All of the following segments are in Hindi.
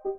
Hello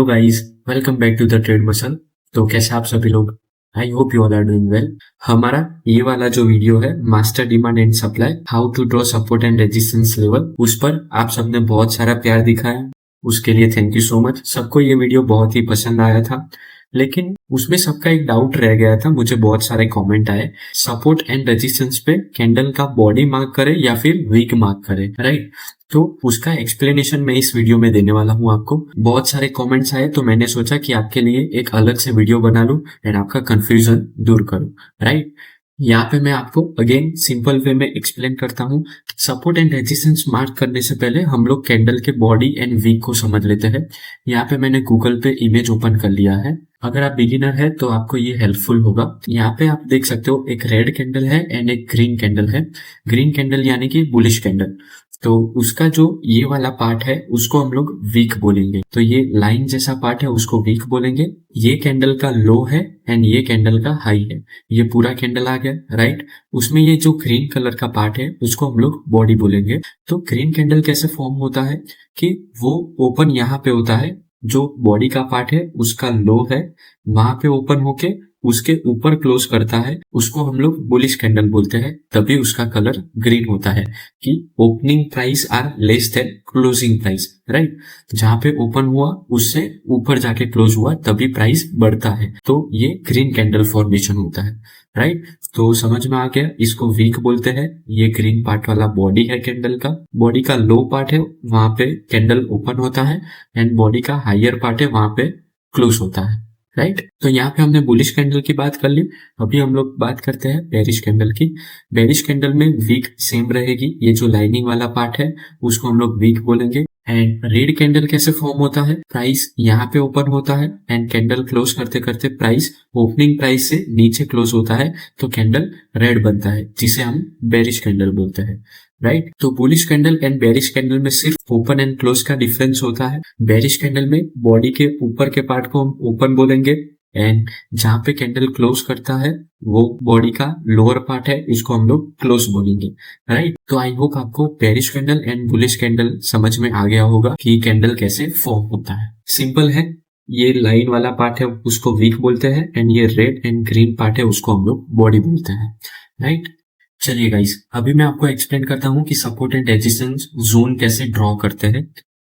guys, welcome back to the trade muscle. तो कैसे आप सभी लोग? I hope you all are doing well. हमारा ये वाला जो वीडियो है, master demand and supply, how to draw support and resistance level, उस पर आप सबने बहुत सारा प्यार दिखाया। उसके लिए थैंक यू सो मच। सबको ये वीडियो बहुत ही पसंद आया था, लेकिन उसमें सबका एक डाउट रह गया था। मुझे बहुत सारे कमेंट आए, सपोर्ट एंड रेजिस्टेंस पे कैंडल का बॉडी मार्क करे या फिर वीक मार्क करे, राइट? तो उसका एक्सप्लेनेशन मैं इस वीडियो में देने वाला हूँ आपको। बहुत सारे कमेंट्स आए तो मैंने सोचा कि आपके लिए एक अलग से वीडियो बना लूं एंड आपका कंफ्यूजन दूर करूं, राइट? यहाँ पे मैं आपको अगेन सिंपल वे में एक्सप्लेन करता हूँ। सपोर्ट एंड रेजिस्टेंस मार्क करने से पहले हम लोग कैंडल के बॉडी एंड वीक को समझ लेते हैं। यहाँ पे मैंने गूगल पे इमेज ओपन कर लिया है। अगर आप बिगिनर है तो आपको ये हेल्पफुल होगा। यहाँ पे आप देख सकते हो एक रेड कैंडल है एंड एक ग्रीन कैंडल है। ग्रीन कैंडल यानी कि बुलिश कैंडल। तो उसका जो ये वाला पार्ट है उसको हम लोग वीक बोलेंगे। तो ये लाइन जैसा पार्ट है उसको वीक बोलेंगे। ये कैंडल का लो है एंड ये कैंडल का हाई है। ये पूरा कैंडल आ गया, राइट? उसमें ये जो ग्रीन कलर का पार्ट है उसको हम लोग बॉडी बोलेंगे। तो ग्रीन कैंडल कैसे फॉर्म होता है कि वो ओपन यहाँ पे होता है, जो बॉडी का पार्ट है उसका लो है, वहां पे ओपन होके उसके ऊपर क्लोज करता है, उसको हम लोग बुलिश कैंडल बोलते हैं। तभी उसका कलर ग्रीन होता है कि opening price are less than closing price, right? जहां पे ओपन हुआ उससे ऊपर जाके क्लोज हुआ तभी प्राइस बढ़ता है। तो ये ग्रीन कैंडल फॉर्मेशन होता है, राइट? तो समझ में आ गया, इसको वीक बोलते हैं। ये ग्रीन पार्ट वाला बॉडी है कैंडल का। बॉडी का लो पार्ट है, वहां पे कैंडल ओपन होता है एंड बॉडी का हायर पार्ट है, वहां पे क्लोज होता है, राइट? तो यहाँ पे हमने बुलिश कैंडल की बात कर ली। अभी हम लोग बात करते हैं बेरिश कैंडल की। बेरिश कैंडल में वीक सेम रहेगी। ये जो लाइनिंग वाला पार्ट है उसको हम लोग वीक बोलेंगे। एंड रेड कैंडल कैसे फॉर्म होता है? प्राइस यहाँ पे ओपन होता है एंड कैंडल क्लोज करते करते प्राइस ओपनिंग प्राइस से नीचे क्लोज होता है, तो कैंडल रेड बनता है, जिसे हम बेरिश कैंडल बोलते हैं, राइट? तो bullish candle and bearish candle में सिर्फ ओपन एंड क्लोज का डिफरेंस होता है। बेरिश कैंडल में बॉडी के ऊपर के पार्ट को हम ओपन बोलेंगे एंड जहां पे कैंडल क्लोज करता है वो बॉडी का लोअर पार्ट है, उसको हम लोग क्लोज बोलेंगे, राइट? तो आई होप आपको bearish candle and bullish candle समझ में आ गया होगा कि कैंडल कैसे फॉर्म होता है। सिंपल है। ये लाइन वाला पार्ट है उसको वीक बोलते हैं एंड ये रेड एंड ग्रीन पार्ट है उसको हम लोग बॉडी बोलते हैं, राइट? चलिए गाइस, अभी मैं आपको एक्सप्लेन करता हूँ कि सपोर्ट एंड रेजिस्टेंस जोन कैसे ड्रॉ करते हैं।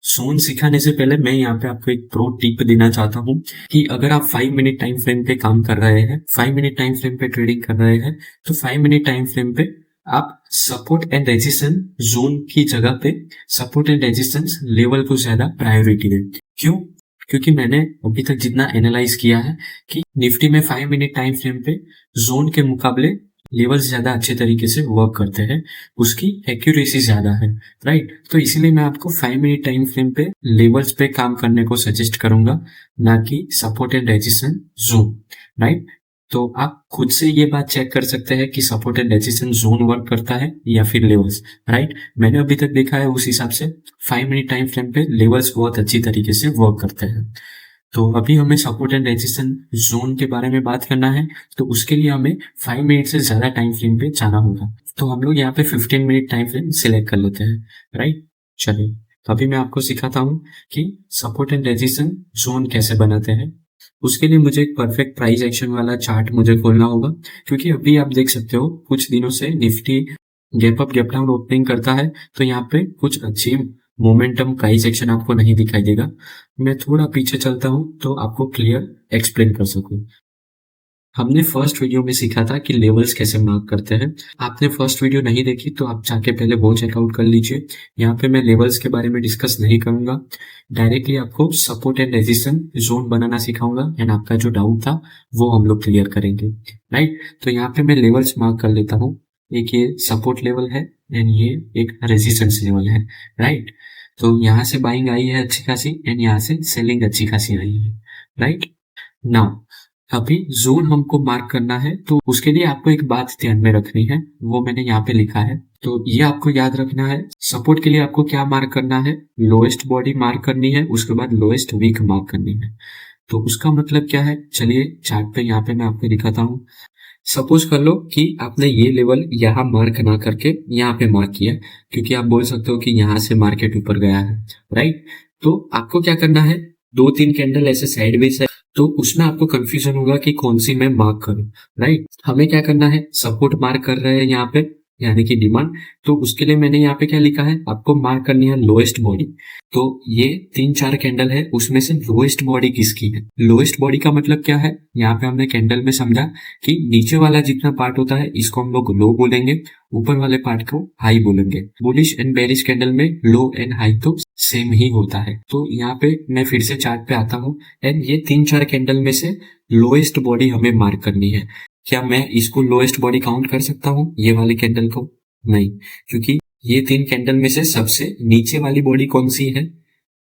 जोन सिखाने से पहले मैं यहाँ पे आपको एक प्रो टिप देना चाहता हूँ कि अगर आप 5 मिनट टाइम फ्रेम पे काम कर रहे हैं, 5 मिनट टाइम फ्रेम पे ट्रेडिंग कर रहे हैं, तो 5 मिनट टाइम फ्रेम पे आप सपोर्ट एंड रेजिस्टेंस जोन की जगह पे सपोर्ट एंड रेजिस्टेंस लेवल को ज्यादा प्रायोरिटी दें। क्यों? क्योंकि मैंने अभी तक जितना एनालाइज किया है कि निफ्टी में 5 मिनट टाइम फ्रेम पे जोन के मुकाबले लेवल्स ज्यादा अच्छे तरीके से वर्क करते हैं, उसकी एक्यूरेसी ज्यादा है, राइट? तो इसीलिए मैं आपको 5 मिनट टाइम फ्रेम पे लेवल्स पे काम करने को सजेस्ट करूंगा, ना कि support and resistance zone, right? तो आप खुद से ये बात चेक कर सकते हैं कि support and resistance zone work करता है या फिर लेवल्स, राइट? मैंने अभी तक देखा है उस हिसाब से 5 मिनट टाइम फ्रेम पे लेवल्स बहुत अच्छी तरीके से वर्क करते हैं। तो अभी हमें सपोर्ट एंड रेजिस्टेंस जोन के बारे में बात करना है, तो उसके लिए हमें 5 मिनट से ज्यादा टाइम फ्रेम पे जाना होगा। तो हम लोग यहाँ पे 15 मिनट टाइम फ्रेम सिलेक्ट कर लेते हैं, राइट? चलिए, तो अभी मैं आपको सिखाता हूँ कि सपोर्ट एंड रेजिस्टेंस जोन कैसे बनाते हैं। उसके लिए मुझे एक परफेक्ट प्राइस एक्शन वाला चार्ट मुझे खोलना होगा, क्योंकि अभी आप देख सकते हो कुछ दिनों से Nifty gap up gap down opening करता है, तो यहाँ पे कुछ अच्छी मोमेंटम प्राइस एक्शन आपको नहीं दिखाई देगा। मैं थोड़ा पीछे चलता हूं तो आपको क्लियर एक्सप्लेन कर सकूं। हमने फर्स्ट वीडियो में सीखा था कि लेवल्स कैसे मार्क करते हैं। आपने फर्स्ट वीडियो नहीं देखी तो आप जाके पहले वो चेकआउट कर लीजिए। यहाँ पे मैं लेवल्स के बारे में डिस्कस नहीं करूंगा, डायरेक्टली आपको सपोर्ट एंड रेजिस्टेंस जोन बनाना सिखाऊंगा एंड आपका जो डाउट था वो हम लोग क्लियर करेंगे, राइट? तो यहाँ पे मैं लेवल्स मार्क कर लेता हूँ। एक ये सपोर्ट लेवल है एंड ये एक रेजिस्टेंस लेवल है, राइट? तो यहाँ से बाइंग आई है अच्छी खासी एंड यहाँ से सेलिंग अच्छी खासी आई है, राइट? नाउ अभी जोन हमको मार्क करना है, तो उसके लिए आपको एक बात ध्यान में रखनी है, वो मैंने यहाँ पे लिखा है। तो ये आपको याद रखना है, सपोर्ट के लिए आपको क्या मार्क करना है? लोएस्ट बॉडी मार्क करनी है, उसके बाद लोएस्ट वीक मार्क करनी है। तो उसका मतलब क्या है, चलिए चार्ट पे यहाँ पे मैं आपको दिखाता हूँ। सपोज कर लो कि आपने ये लेवल यहाँ मार्क ना करके यहाँ पे मार्क किया, क्योंकि आप बोल सकते हो कि यहाँ से मार्केट ऊपर गया है, राइट। तो आपको क्या करना है, दो तीन कैंडल ऐसे साइड बाई साइड, तो उसमें आपको कंफ्यूजन होगा कि कौन सी मैं मार्क करूं, राइट। हमें क्या करना है, सपोर्ट मार्क कर रहे हैं यहाँ पे, यानी कि डिमांड। तो उसके लिए मैंने यहाँ पे क्या लिखा है, आपको मार्क करनी है लोएस्ट बॉडी। तो ये तीन चार कैंडल है, उसमें से लोएस्ट बॉडी किसकी है। लोएस्ट बॉडी का मतलब क्या है, यहाँ पे हमने कैंडल में समझा कि नीचे वाला जितना पार्ट होता है इसको हम लोग लो बोलेंगे, ऊपर वाले पार्ट को हाई बोलेंगे। बुलिश एंड बेरिश कैंडल में लो एंड हाई तो सेम ही होता है। तो यहाँ पे मैं फिर से चार्ट पे आता हूँ, एंड ये तीन चार कैंडल में से लोएस्ट बॉडी हमें मार्क करनी है। क्या मैं इसको लोएस्ट बॉडी काउंट कर सकता हूँ, ये वाली कैंडल को? नहीं, क्योंकि ये तीन कैंडल में से सबसे नीचे वाली बॉडी कौन सी है,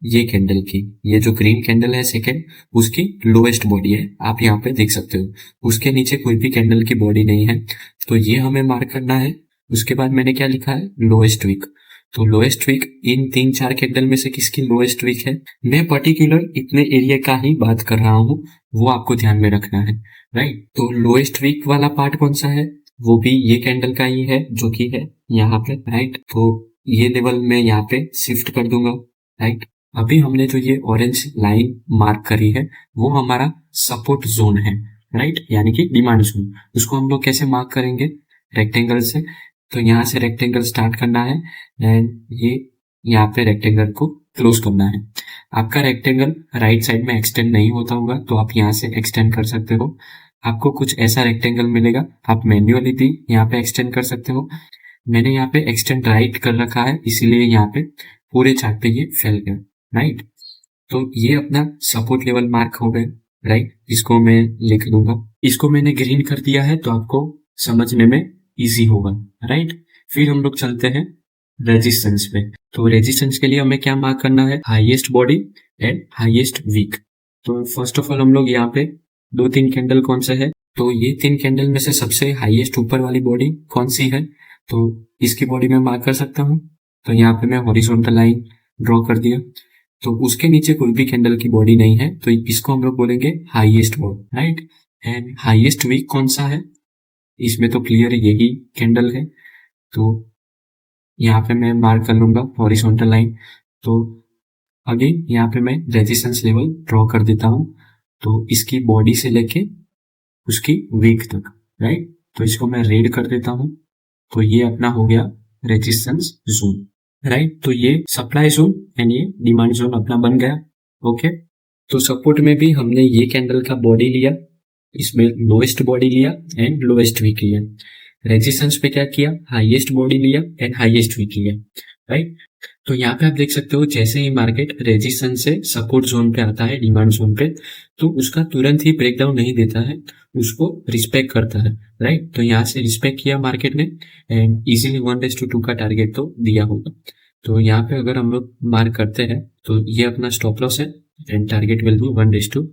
ये कैंडल की, ये जो ग्रीन कैंडल है सेकेंड, उसकी लोएस्ट बॉडी है, आप यहाँ पे देख सकते हो। उसके नीचे कोई भी कैंडल की बॉडी नहीं है, तो ये हमें मार्क करना है। उसके बाद मैंने क्या लिखा है, लोएस्ट वीक। तो लोएस्ट वीक इन तीन चार कैंडल में से किसकी लोएस्ट वीक है। मैं पर्टिकुलर इतने एरिया का ही बात कर रहा हूँ, वो आपको ध्यान में रखना है, राइट। तो लोएस्ट वीक वाला पार्ट कौन सा है, वो भी ये कैंडल का ही है, जो कि है यहाँ पे, राइट। तो ये लेवल मैं यहाँ पे शिफ्ट कर दूंगा, राइट। अभी हमने जो ये ऑरेंज लाइन मार्क करी है वो हमारा सपोर्ट जोन है, राइट, यानी कि डिमांड जोन। उसको हम लोग कैसे मार्क करेंगे, रेक्टेंगल से। तो यहाँ से रेक्टेंगल स्टार्ट करना है, एंड ये यहाँ पे रेक्टेंगल को क्लोज करना है। आपका रेक्टेंगल राइट साइड में एक्सटेंड नहीं होता होगा, तो आप यहाँ से एक्सटेंड कर सकते हो। आपको कुछ ऐसा रेक्टेंगल मिलेगा, आप मैन्युअली भी यहाँ पे एक्सटेंड कर सकते हो। मैंने यहाँ पे एक्सटेंड राइट कर रखा है, इसीलिए यहाँ पे पूरे चार्ट पे ये फैल गया, राइट। तो ये अपना सपोर्ट लेवल मार्क हो गए, राइट। इसको मैं लिख दूंगा, इसको मैंने ग्रीन कर दिया है तो आपको समझने में इजी होगा, राइट। फिर हम लोग चलते हैं रेजिस्टेंस पे। तो रेजिस्टेंस के लिए हमें क्या मार्क करना है, highest body and highest wick. तो फर्स्ट ऑफ ऑल हम लोग यहाँ पे दो तीन कैंडल कौन से है, तो ये तीन कैंडल में से सबसे हाईएस्ट ऊपर वाली बॉडी कौन सी है, तो इसकी बॉडी में मार्क कर सकता हूँ। तो यहाँ पे मैं हॉरिजॉन्टल लाइन ड्रॉ कर दिया, तो उसके नीचे कोई भी कैंडल की बॉडी नहीं है, तो इसको हम लोग बोलेंगे highest body, right. And highest wick कौन सा है, इसमें तो क्लियर यही कैंडल है, तो यहाँ पे मैं मार्क कर लूंगा हॉरिजॉन्टल लाइन। तो अगेन यहाँ पे मैं रेजिस्टेंस लेवल ड्रॉ कर देता हूँ, तो इसकी बॉडी से लेके उसकी वीक तक, राइट। तो इसको मैं रेड कर देता हूँ, तो ये अपना हो गया रेजिस्टेंस जोन, राइट। तो ये सप्लाई जोन एंड ये डिमांड जोन अपना बन गया, ओके। तो सपोर्ट में भी हमने ये कैंडल का बॉडी लिया, इसमें लोएस्ट बॉडी लिया एंड लोएस्ट वीक लिया। रेजिस्टेंस पे क्या किया, हाईएस्ट बॉडी लिया एंड हाईएस्ट वीक लिया, राइट। तो यहाँ पे आप देख सकते हो, जैसे ही मार्केट रेजिस्टेंस से सपोर्ट जोन पे आता है, डिमांड जोन पे, तो उसका तुरंत ही ब्रेकडाउन नहीं देता है, उसको रिस्पेक्ट करता है, राइट। तो यहाँ से रिस्पेक्ट किया मार्केट ने, एंड इजीली 1:2 का टारगेट तो दिया होगा। तो यहाँ पे अगर हम लोग मार्क करते हैं, तो ये अपना स्टॉप लॉस है एंड टारगेट विल बी 1:2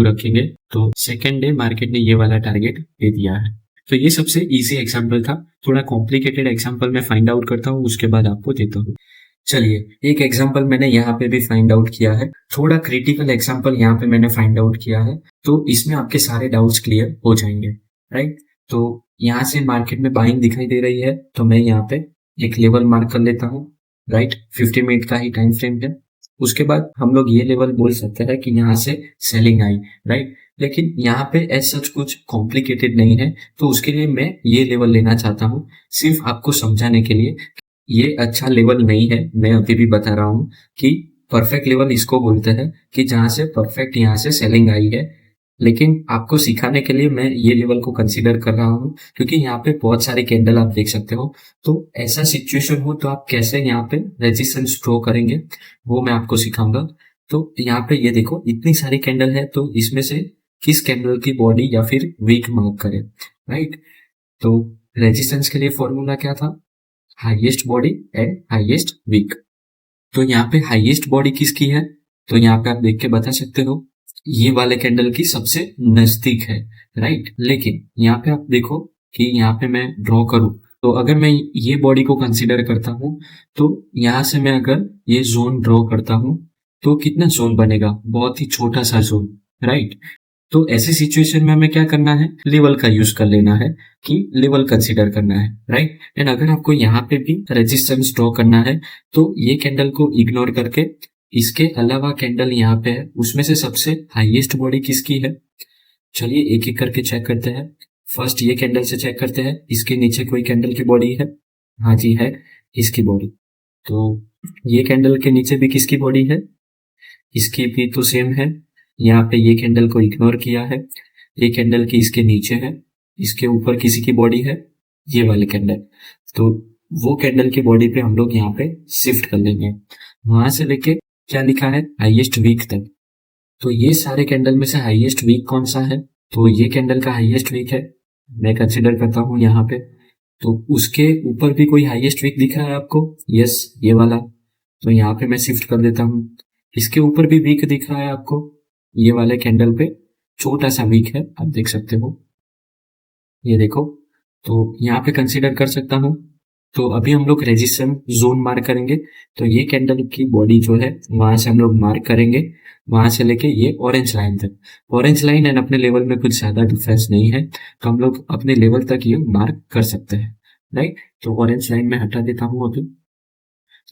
रखेंगे। तो सेकेंड डे मार्केट ने ये वाला टारगेट दे दिया है। तो ये सबसे इजी एग्जाम्पल था, थोड़ा कॉम्प्लिकेटेड एग्जाम्पल मैं फाइंड आउट करता हूँ, उसके बाद आपको देता हूँ। चलिए, एक एग्जाम्पल मैंने यहाँ पे भी फाइंड आउट किया है, थोड़ा क्रिटिकल एग्जाम्पल यहाँ पे मैंने फाइंड आउट किया है, तो इसमें आपके सारे डाउट्स क्लियर हो जाएंगे, राइट। तो यहाँ से मार्केट में बाइंग दिखाई दे रही है, तो मैं यहाँ पे एक लेवल मार्क कर लेता हूँ, राइट। 50 मिनट का ही टाइम फ्रेम है। उसके बाद हम लोग ये लेवल बोल सकते हैं कि यहाँ से सेलिंग आई, राइट। लेकिन यहाँ पे ऐसा कुछ कॉम्प्लिकेटेड नहीं है, तो उसके लिए मैं ये लेवल लेना चाहता हूँ, सिर्फ आपको समझाने के लिए। ये अच्छा लेवल नहीं है, मैं अभी भी बता रहा हूँ कि परफेक्ट लेवल इसको बोलते हैं कि जहां से परफेक्ट यहाँ से सेलिंग आई है। लेकिन आपको सिखाने के लिए मैं ये लेवल को कंसीडर कर रहा हूँ, क्योंकि यहाँ पे बहुत सारे कैंडल आप देख सकते हो। तो ऐसा सिचुएशन हो तो आप कैसे यहाँ पे रेजिस्टेंस ड्रॉ करेंगे, वो मैं आपको सिखाऊंगा। तो यहाँ पे ये देखो, इतनी सारी कैंडल है, तो इसमें से किस कैंडल की बॉडी या फिर वीक मार्क करें, राइट। तो रेजिस्टेंस के लिए फॉर्मूला क्या था, highest body and highest wick. तो यहाँ पे हाईएस्ट बॉडी किसकी है, तो यहाँ पे आप देख के बता सकते हो, ये वाले कैंडल की सबसे नजदीक है, राइट। लेकिन यहाँ पे आप देखो कि यहाँ पे मैं ड्रॉ करूं, तो अगर मैं ये बॉडी को कंसीडर करता हूँ, तो यहाँ से मैं अगर ये जोन ड्रॉ करता हूँ, तो कितना जोन बनेगा, बहुत ही छोटा सा जोन, राइट। तो ऐसी सिचुएशन में हमें क्या करना है, लेवल का यूज कर लेना है कि लेवल कंसीडर करना है, राइट। एंड अगर आपको यहाँ पे भी रेजिस्टेंस ड्रॉ करना है तो ये कैंडल को इग्नोर करके इसके अलावा कैंडल यहाँ पे है, उसमें से सबसे हाईएस्ट बॉडी किसकी है, चलिए एक एक करके चेक करते हैं। फर्स्ट ये कैंडल से चेक करते हैं, इसके नीचे कोई कैंडल की बॉडी है, हाँ जी है, इसकी बॉडी। तो ये कैंडल के नीचे भी किसकी बॉडी है, इसकी भी तो सेम है। यहाँ पे ये कैंडल को इग्नोर किया है, ये कैंडल की इसके नीचे है, इसके ऊपर किसी की बॉडी है, ये वाली कैंडल। तो वो कैंडल की बॉडी पे हम लोग यहाँ पे शिफ्ट कर लेंगे, वहां से लेके क्या लिखा है, हाईएस्ट वीक तक। तो ये सारे कैंडल में से हाईएस्ट वीक कौन सा है, तो ये कैंडल का हाईएस्ट वीक है, मैं कंसिडर करता हूँ यहाँ पे। तो उसके ऊपर भी कोई हाईएस्ट वीक दिख रहा है आपको, यस ये वाला, तो यहाँ पे मैं शिफ्ट कर देता हूँ। इसके ऊपर भी वीक दिख रहा है आपको, ये वाले कैंडल पे छोटा सा वीक है, आप देख सकते हो, ये देखो। तो यहाँ पे कंसीडर कर सकता हूँ। तो अभी हम लोग रेजिस्टेंस जोन मार्क करेंगे, तो ये कैंडल की बॉडी जो है वहां से हम लोग मार्क करेंगे, वहां से लेके ये ऑरेंज लाइन तक। ऑरेंज लाइन एंड अपने लेवल में कुछ ज्यादा डिफरेंस नहीं है, तो हम लोग अपने लेवल तक ये मार्क कर सकते हैं, राइट। तो ऑरेंज लाइन में हटा देता हूँ अभी।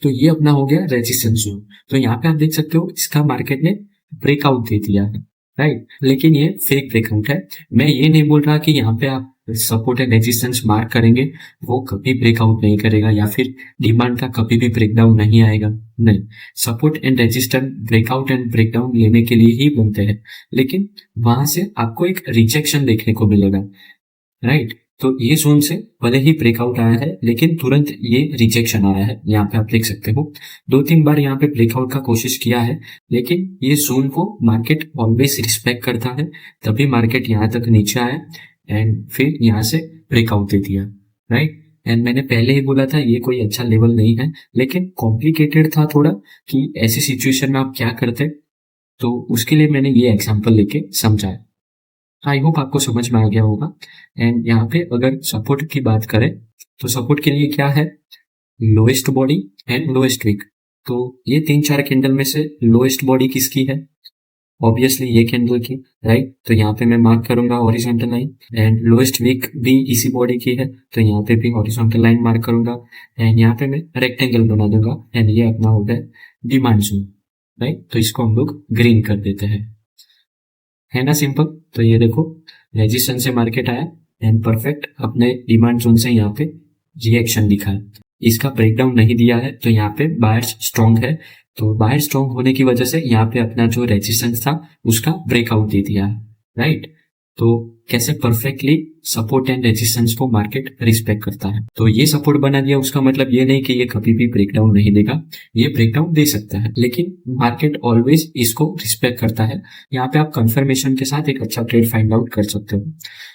तो ये अपना हो गया रेजिस्टेंस जोन। तो यहाँ पे आप देख सकते हो इसका मार्केट ने ब्रेकआउट दे दिया है, राइट, लेकिन ये फेक ब्रेकआउट है। मैं ये नहीं बोल रहा कि यहाँ पे आप सपोर्ट एंड रेजिस्टेंस मार्क करेंगे वो कभी ब्रेकआउट नहीं करेगा या फिर डिमांड का कभी भी ब्रेकडाउन नहीं आएगा, नहीं। Support and resistance breakout and breakdown लेने के लिए ही बनते हैं, लेकिन वहां से आपको एक रिजेक्शन देखने को मिलेगा, राइट। तो ये जोन से भले ही ब्रेकआउट आया है लेकिन तुरंत ये रिजेक्शन आया है, यहाँ पे आप देख सकते हो। 2-3 बार यहाँ पे ब्रेकआउट का कोशिश किया है, लेकिन ये जोन को मार्केट ऑलवेज रिस्पेक्ट करता है, तभी मार्केट यहाँ तक नीचे आया एंड फिर यहाँ से ब्रेकआउट दे दिया, राइट। एंड मैंने पहले ही बोला था ये कोई अच्छा लेवल नहीं है, लेकिन कॉम्प्लिकेटेड था थोड़ा कि ऐसी सिचुएशन में आप क्या करते, तो उसके लिए मैंने ये एग्जाम्पल लेके समझाया। आई होप आपको समझ में आ गया होगा। एंड यहाँ पे अगर सपोर्ट की बात करें तो सपोर्ट के लिए क्या है, lowest body and lowest wick. तो ये 3-4 कैंडल में से लोएस्ट बॉडी किसकी है, ऑब्वियसली ये कैंडल की, राइट। तो यहाँ पे मैं मार्क करूंगा horizontal line, and lowest wick भी इसी बॉडी की है, तो यहाँ पे भी हॉरिजॉन्टल लाइन मार्क करूंगा, एंड यहाँ पे मैं रेक्टेंगल बना दूंगा, एंड ये अपना हो गया डिमांड जोन, राइट। तो इसको हम लोग ग्रीन कर देते हैं, है ना सिंपल। तो ये देखो रेजिस्टेंस से मार्केट आया एंड परफेक्ट अपने डिमांड जोन से यहाँ पे रिएक्शन दिखा है, इसका ब्रेकडाउन नहीं दिया है, तो यहाँ पे बायर्स स्ट्रॉन्ग है। तो बायर स्ट्रॉन्ग होने की वजह से यहाँ पे अपना जो रेजिस्टेंस था उसका ब्रेकआउट दे दिया है, राइट। तो कैसे परफेक्टली सपोर्ट एंड रेजिस्टेंस को मार्केट रिस्पेक्ट करता है। तो ये सपोर्ट बना दिया, उसका मतलब ये नहीं कि ये कभी भी ब्रेकडाउन नहीं देगा, ये ब्रेकडाउन दे सकता है, लेकिन मार्केट ऑलवेज इसको रिस्पेक्ट करता है। यहाँ पे आप कंफर्मेशन के साथ एक अच्छा ट्रेड फाइंड आउट कर सकते हो।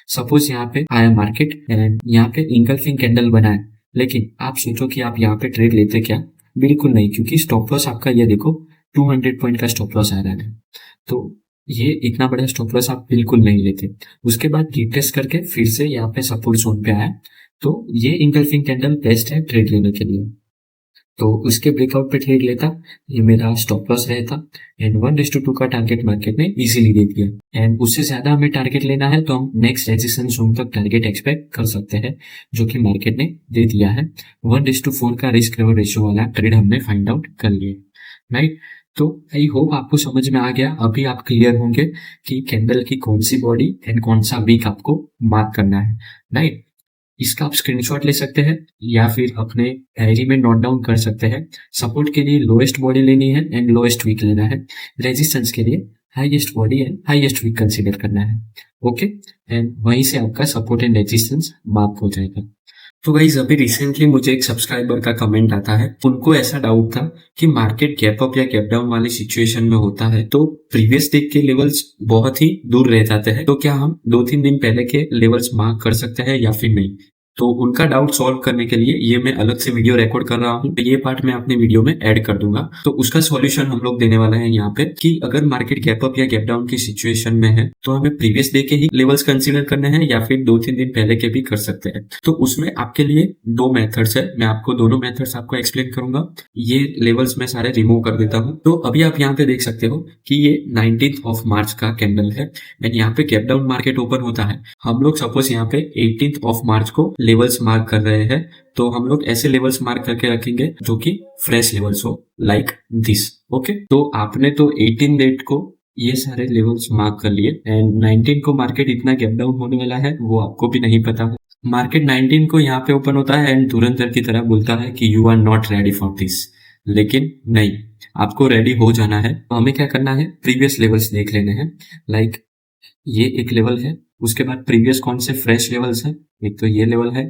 सपोज यहाँ पे आया मार्केट एंड यहाँ पे इंगल्फिंग कैंडल बना है, लेकिन आप सोचो कि आप यहाँ पे ट्रेड लेते क्या, बिल्कुल नहीं, क्योंकि स्टॉप लॉस आपका ये देखो 200 पॉइंट का स्टॉप लॉस आ रहा है, तो ये इतना बड़ा स्टॉप लॉस आप बिल्कुल नहीं लेते। उसके बाद रिटेस्ट करके फिर से यहाँ पे सपोर्ट जोन पे आया, तो ये इंगल्फिंग कैंडल बेस्ट है ट्रेड लेने के लिए। तो उसके ब्रेकआउट पे ट्रेड लेता, ये मेरा स्टॉप लॉस रहता, एंड 1:2 का टारगेट मार्केट ने इजीली दे दिया। एंड उससे ज्यादा हमें टारगेट लेना है तो हम नेक्स्ट रेजिस्टेंस जोन तक टारगेट एक्सपेक्ट कर सकते हैं, जो कि मार्केट ने दे दिया है। 1:4 का रिस्क रिवॉर्ड रेशियो वाला ट्रेड हमने फाइंड आउट कर लिया, राइट। तो आई होप आपको समझ में आ गया, अभी आप क्लियर होंगे कि कैंडल की कौन सी बॉडी एंड कौन सा वीक आपको मार्क करना है, राइट। इसका आप स्क्रीनशॉट ले सकते हैं या फिर अपने डायरी में नोट डाउन कर सकते हैं। सपोर्ट के लिए लोएस्ट बॉडी लेनी है एंड लोएस्ट वीक लेना है, रेजिस्टेंस के लिए highest body and highest wick consider करना है, ओके। एंड वहीं से आपका सपोर्ट एंड रेजिस्टेंस मार्क हो जाएगा। तो गाइज अभी रिसेंटली मुझे एक सब्सक्राइबर का कमेंट आता है, उनको ऐसा डाउट था कि मार्केट गैप अप या गैप डाउन वाली सिचुएशन में होता है तो प्रीवियस डे के लेवल्स बहुत ही दूर रह जाते हैं, तो क्या हम 2-3 दिन पहले के लेवल्स मार्क कर सकते हैं या फिर नहीं। तो उनका डाउट सॉल्व करने के लिए ये मैं अलग से वीडियो रिकॉर्ड कर रहा हूँ, तो ये पार्ट मैं अपने वीडियो में ऐड कर दूंगा। तो उसका सॉल्यूशन हम लोग देने वाला है यहाँ पे कि अगर मार्केट गैप अप या गैप डाउन की सिचुएशन में है तो हमें प्रीवियस डे के ही लेवल्स कंसीडर करने हैं या फिर 2-3 दिन पहले के भी कर सकते हैं। तो उसमें आपके लिए 2 मेथड्स है, मैं आपको दोनों मेथड्स आपको एक्सप्लेन करूंगा। ये लेवल्स मैं सारे रिमूव कर देता हूँ। तो अभी आप यहाँ पे देख सकते हो कि ये 19th ऑफ मार्च का कैंडल है एंड यहाँ पे गैप डाउन मार्केट ओपन होता है। हम लोग सपोज यहाँ पे 18th ऑफ मार्च को लेवल्स मार्क कर रहे हैं, तो हम लोग ऐसे लेवल्स मार्क करके रखेंगे जो कि फ्रेश लेवल्स हो, लाइक दिस। ओके, तो आपने तो 18 डेट को ये सारे लेवल्स मार्क कर लिए एंड 19 को मार्केट इतना गैप डाउन होने वाला है वो आपको भी नहीं पता है। मार्केट 19 को यहाँ पे ओपन होता है एंड तुरंत की तरह बोलता है कि you are not ready for this, लेकिन नहीं, आपको रेडी हो जाना है। तो हमें क्या करना है, प्रीवियस लेवल्स देख लेने हैं। लाइक ये एक लेवल है, उसके बाद प्रीवियस कौन से फ्रेश लेवल्स हैं, एक तो ये लेवल है,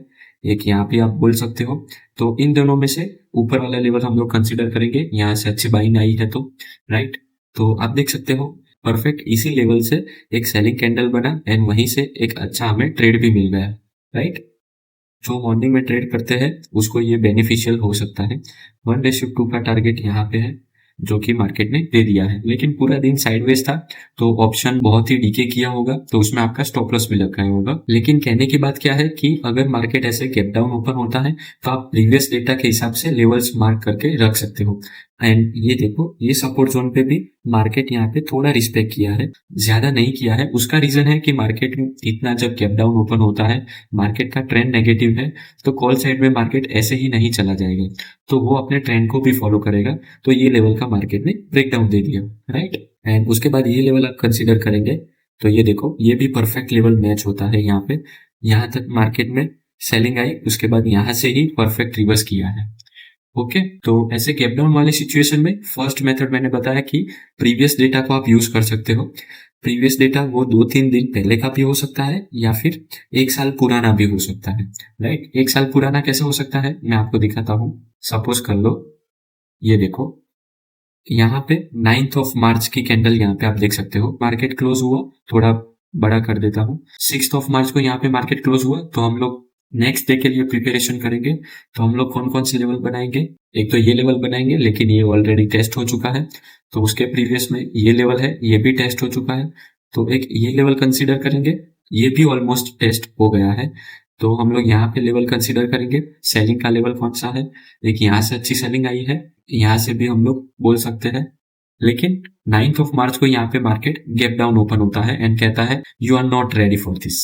एक यहाँ पे आप बोल सकते हो। तो इन दोनों में से ऊपर वाला लेवल हम लोग कंसिडर करेंगे, यहाँ से अच्छी बाइंग आई है तो राइट। तो आप देख सकते हो परफेक्ट इसी लेवल से एक सेलिंग कैंडल बना एंड वहीं से एक अच्छा हमें ट्रेड भी मिल गया, राइट। जो मॉर्निंग में ट्रेड करते हैं उसको ये बेनिफिशियल हो सकता है। 1:2 का टारगेट यहाँ पे है जो कि मार्केट ने दे दिया है, लेकिन पूरा दिन साइडवेज था तो ऑप्शन बहुत ही डीके किया होगा, तो उसमें आपका स्टॉप लॉस भी लगा होगा। लेकिन कहने की बात क्या है कि अगर मार्केट ऐसे गैप डाउन ओपन होता है तो आप प्रीवियस डेटा के हिसाब से लेवल्स मार्क करके रख सकते हो। एंड ये देखो, ये सपोर्ट जोन पे भी मार्केट यहाँ पे थोड़ा रिस्पेक्ट किया है, ज्यादा नहीं किया है। उसका रीजन है कि मार्केट इतना जब गैप डाउन ओपन होता है, मार्केट का ट्रेंड नेगेटिव है, तो कॉल साइड में मार्केट ऐसे ही नहीं चला जाएगा, तो वो अपने ट्रेंड को भी फॉलो करेगा। तो ये लेवल का मार्केट ने ब्रेक डाउन दे दिया, राइट। एंड उसके बाद ये लेवल आप कंसिडर करेंगे तो ये देखो, ये भी परफेक्ट लेवल मैच होता है यहाँ पे। यहाँ तक मार्केट में सेलिंग आई, उसके बाद यहाँ से ही परफेक्ट रिवर्स किया है। ओके, तो ऐसे गैप डाउन वाले सिचुएशन में फर्स्ट मेथड मैंने बताया कि प्रीवियस डेटा को आप यूज कर सकते हो। प्रीवियस डेटा वो 2-3 दिन पहले का भी हो सकता है या फिर 1 साल पुराना भी हो सकता है, राइट। 1 साल पुराना कैसे हो सकता है, मैं आपको दिखाता हूँ। सपोज कर लो, ये देखो यहाँ पे 9th ऑफ मार्च की कैंडल यहाँ पे आप देख सकते हो, मार्केट क्लोज हुआ, थोड़ा बड़ा कर देता हूँ। 6th ऑफ मार्च को यहाँ पे मार्केट क्लोज हुआ, तो हम लोग नेक्स्ट डे के लिए प्रिपरेशन करेंगे। तो हम लोग कौन कौन से लेवल बनाएंगे, एक तो ये लेवल बनाएंगे, लेकिन ये ऑलरेडी टेस्ट हो चुका है। तो उसके प्रीवियस में ये लेवल है, ये भी टेस्ट हो चुका है। तो एक ये लेवल कंसिडर करेंगे, ये भी ऑलमोस्ट टेस्ट हो गया है। तो हम लोग यहाँ पे लेवल कंसिडर करेंगे। सेलिंग का लेवल कौन सा है, एक यहाँ से अच्छी सेलिंग आई है, यहाँ से भी हम लोग बोल सकते हैं। लेकिन 9th ऑफ मार्च को यहाँ पे मार्केट गैप डाउन ओपन होता है एंड कहता है you are not ready for this,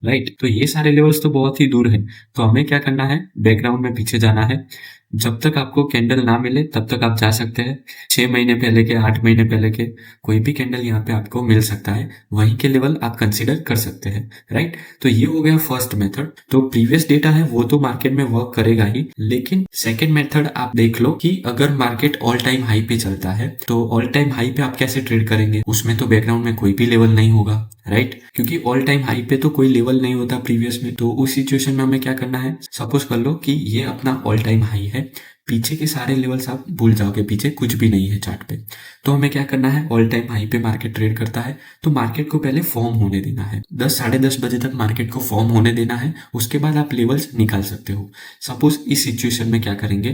right. तो ये सारे लेवल्स तो बहुत ही दूर है, तो हमें क्या करना है, बैकग्राउंड में पीछे जाना है। जब तक आपको कैंडल ना मिले तब तक आप जा सकते हैं। 6 महीने पहले के, 8 महीने पहले के कोई भी कैंडल यहाँ पे आपको मिल सकता है, वहीं के लेवल आप कंसिडर कर सकते हैं, राइट। तो ये हो गया फर्स्ट मेथड। तो प्रीवियस डेटा है वो तो मार्केट में वर्क करेगा ही, लेकिन सेकेंड मेथड आप देख लो कि अगर मार्केट ऑल टाइम हाई पे चलता है तो ऑल टाइम हाई पे आप कैसे ट्रेड करेंगे। उसमें तो बैकग्राउंड में कोई भी लेवल नहीं होगा, राइट, क्योंकि ऑल टाइम हाई पे तो कोई लेवल नहीं होता प्रीवियस में। तो उस सिचुएशन में हमें क्या करना है, सपोज कर लो कि ये अपना ऑल टाइम हाई है, पीछे के सारे लेवल्स आप भूल जाओगे, पीछे कुछ भी नहीं है चार्ट पे। तो हमें क्या करना है, ऑल टाइम हाई पे मार्केट ट्रेड करता है तो मार्केट को पहले फॉर्म होने देना है, 10 साढ़े 10 बजे तक मार्केट को फॉर्म होने देना है। उसके बाद आप लेवल्स निकाल सकते हो। सपोज इस सिचुएशन में क्या करेंगे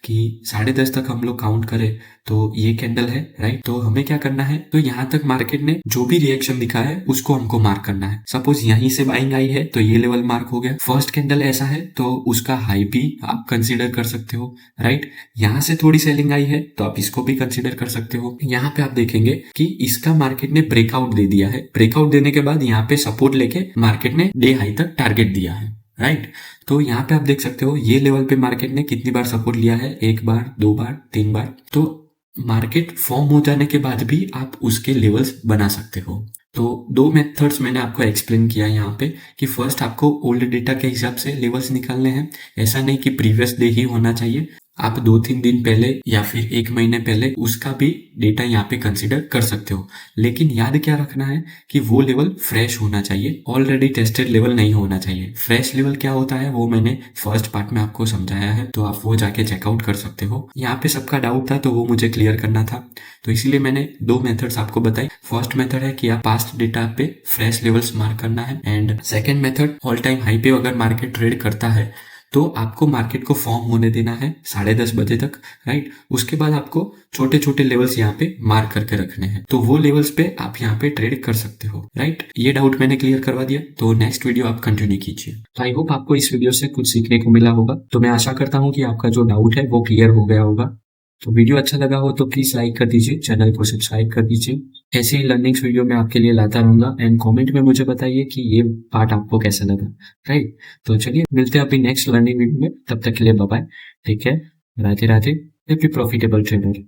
कि 10:30 तक हम लोग काउंट करें तो ये कैंडल है, राइट। तो हमें क्या करना है, तो यहाँ तक मार्केट ने जो भी रिएक्शन दिखा है उसको हमको मार्क करना है। सपोज यहीं से बाइंग आई है तो ये लेवल मार्क हो गया। फर्स्ट कैंडल ऐसा है तो उसका हाई भी आप कंसीडर कर सकते हो, राइट। यहाँ से थोड़ी सेलिंग आई है तो आप इसको भी कंसीडर कर सकते हो। यहाँ पे आप देखेंगे कि इसका मार्केट ने ब्रेकआउट दे दिया है। ब्रेकआउट देने के बाद यहाँ पे सपोर्ट लेके मार्केट ने डे हाई तक टारगेट दिया है, राइट। तो यहाँ पे आप देख सकते हो ये लेवल पे मार्केट ने कितनी बार सपोर्ट लिया है, 1 बार, 2 बार, 3 बार। तो मार्केट फॉर्म हो जाने के बाद भी आप उसके लेवल्स बना सकते हो। तो 2 मेथड्स मैंने आपको एक्सप्लेन किया यहाँ पे कि फर्स्ट आपको ओल्ड डेटा के हिसाब से लेवल्स निकालने हैं। ऐसा नहीं कि प्रीवियस डे ही होना चाहिए, आप 2-3 दिन पहले या फिर 1 महीने पहले उसका भी डेटा यहाँ पे कंसिडर कर सकते हो। लेकिन याद क्या रखना है कि वो लेवल फ्रेश होना चाहिए, ऑलरेडी टेस्टेड लेवल नहीं होना चाहिए। फ्रेश लेवल क्या होता है वो मैंने फर्स्ट पार्ट में आपको समझाया है, तो आप वो जाके चेकआउट कर सकते हो। यहाँ पे सबका डाउट था तो वो मुझे क्लियर करना था, तो इसीलिए मैंने 2 मेथड्स आपको बताई। फर्स्ट मेथड है कि आप पास्ट डेटा पे फ्रेश लेवल्स मार्क करना है, and second method all time high पे अगर मार्केट ट्रेड करता है तो आपको मार्केट को फॉर्म होने देना है 10:30 बजे तक, राइट। उसके बाद आपको छोटे छोटे लेवल्स यहाँ पे मार्क करके रखने हैं, तो वो लेवल्स पे आप यहाँ पे ट्रेड कर सकते हो, राइट। ये डाउट मैंने क्लियर करवा दिया, तो नेक्स्ट वीडियो आप कंटिन्यू कीजिए। तो आई होप आपको इस वीडियो से कुछ सीखने को मिला होगा। तो मैं आशा करता हूँ कि आपका जो डाउट है वो क्लियर हो गया होगा। तो वीडियो अच्छा लगा हो तो प्लीज लाइक कर दीजिए, चैनल को सब्सक्राइब कर दीजिए। ऐसे ही लर्निंग्स वीडियो मैं आपके लिए लाता रहूंगा, एंड कमेंट में मुझे बताइए कि ये पार्ट आपको कैसा लगा, राइट। तो चलिए मिलते हैं अभी नेक्स्ट लर्निंग वीडियो में, तब तक के लिए bye bye, take care, Radhe Radhe, happy profitable trader.